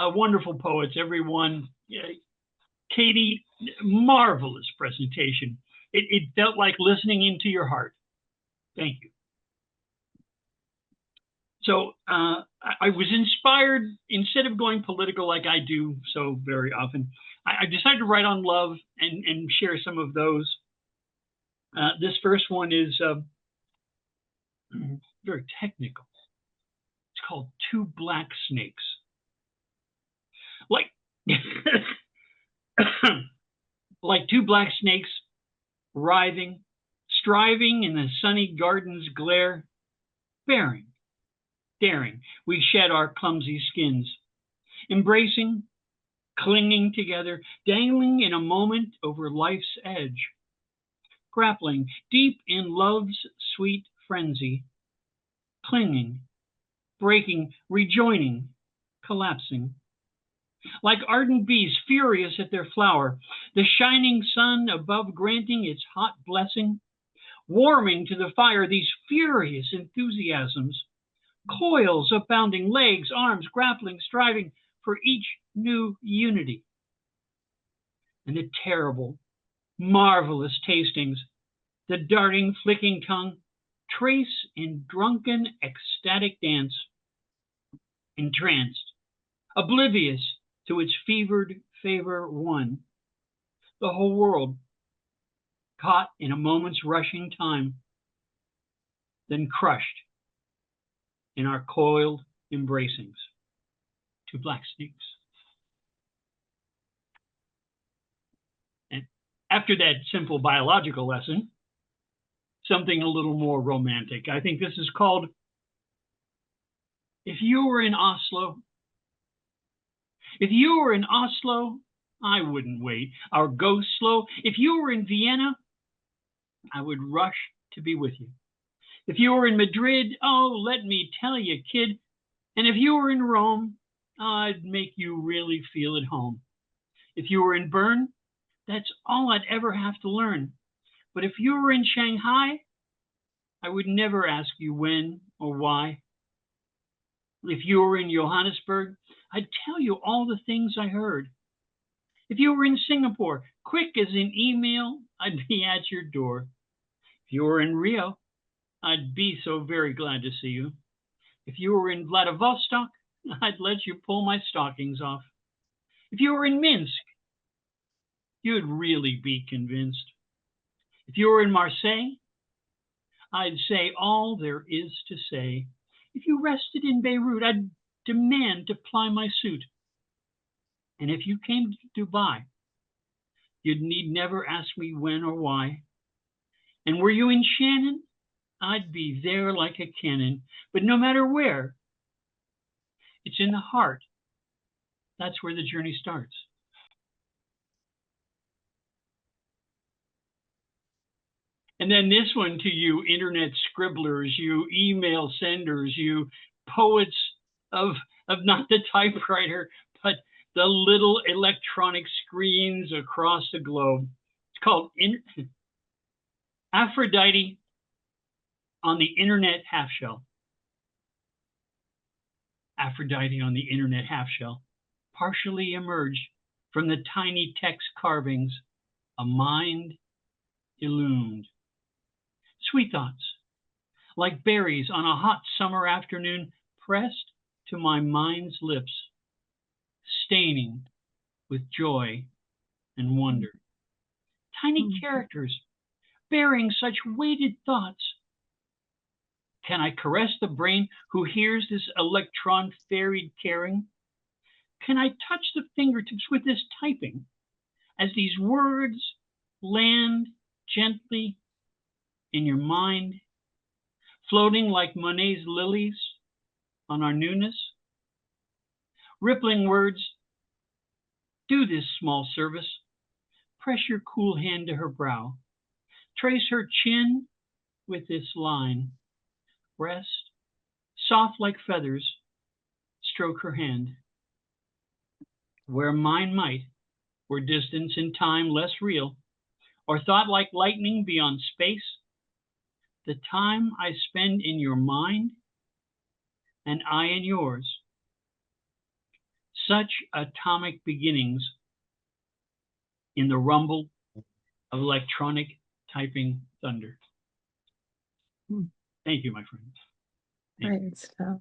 Wonderful poets, everyone. Katie, marvelous presentation. It felt like listening into your heart. Thank you. So I was inspired, instead of going political like I do so very often, I decided to write on love and share some of those. This first one is very technical. It's called Two Black Snakes. Like, like two black snakes writhing, striving in the sunny garden's glare, bearing, daring, we shed our clumsy skins, embracing, clinging together, dangling in a moment over life's edge, grappling deep in love's sweet frenzy, clinging, breaking, rejoining, collapsing. Like ardent bees furious at their flower, the shining sun above granting its hot blessing, warming to the fire these furious enthusiasms, coils of bounding legs, arms, grappling, striving for each new unity. And the terrible, marvelous tastings, the darting, flicking tongue, trace in drunken, ecstatic dance, entranced, oblivious to its fevered favor won. The whole world caught in a moment's rushing time, then crushed in our coiled embracings. Two black snakes. And after that simple biological lesson, something a little more romantic. I think this is called If You Were in Oslo. If you were in Oslo, I wouldn't wait or go slow. If you were in Vienna, I would rush to be with you. If you were in Madrid, oh, let me tell you, kid. And if you were in Rome, I'd make you really feel at home. If you were in Bern, that's all I'd ever have to learn. But if you were in Shanghai, I would never ask you when or why. If you were in Johannesburg, I'd tell you all the things I heard. If you were in Singapore, quick as an email, I'd be at your door. If you were in Rio, I'd be so very glad to see you. If you were in Vladivostok, I'd let you pull my stockings off. If you were in Minsk, you'd really be convinced. If you were in Marseille, I'd say all there is to say. If you rested in Beirut, I'd demand to ply my suit. And if you came to Dubai, you'd need never ask me when or why. And were you in Shannon, I'd be there like a cannon. But no matter where, it's in the heart. That's where the journey starts. And then this one to you internet scribblers, you email senders, you poets of not the typewriter, but the little electronic screens across the globe. It's called Aphrodite on the Internet Half Shell. Aphrodite on the Internet Half Shell, partially emerged from the tiny text carvings, a mind illumined. Sweet thoughts, like berries on a hot summer afternoon, pressed to my mind's lips, staining with joy and wonder. Tiny characters bearing such weighted thoughts. Can I caress the brain who hears this electron ferried caring? Can I touch the fingertips with this typing as these words land gently in your mind, floating like Monet's lilies on our newness? Rippling words, do this small service. Press your cool hand to her brow. Trace her chin with this line. Rest, soft like feathers, stroke her hand. Where mine might, were distance and time less real, or thought like lightning beyond space, the time I spend in your mind and I in yours, such atomic beginnings in the rumble of electronic typing thunder. Thank you, my friends. Great stuff.